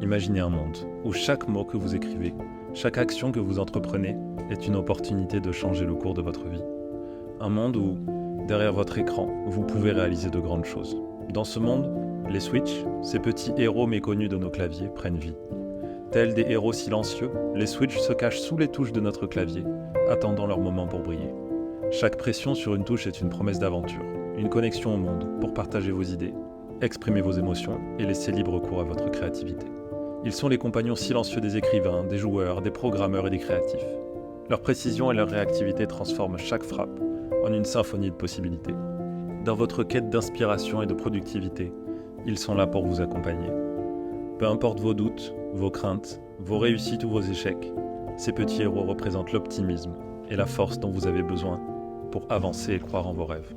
Imaginez un monde où chaque mot que vous écrivez, chaque action que vous entreprenez est une opportunité de changer le cours de votre vie. Un monde où, derrière votre écran, vous pouvez réaliser de grandes choses. Dans ce monde, les Switch, ces petits héros méconnus de nos claviers, prennent vie. Tels des héros silencieux, les Switch se cachent sous les touches de notre clavier, attendant leur moment pour briller. Chaque pression sur une touche est une promesse d'aventure, une connexion au monde pour partager vos idées, exprimer vos émotions et laisser libre cours à votre créativité. Ils sont les compagnons silencieux des écrivains, des joueurs, des programmeurs et des créatifs. Leur précision et leur réactivité transforment chaque frappe en une symphonie de possibilités. Dans votre quête d'inspiration et de productivité, ils sont là pour vous accompagner. Peu importe vos doutes, vos craintes, vos réussites ou vos échecs, ces petits héros représentent l'optimisme et la force dont vous avez besoin pour avancer et croire en vos rêves.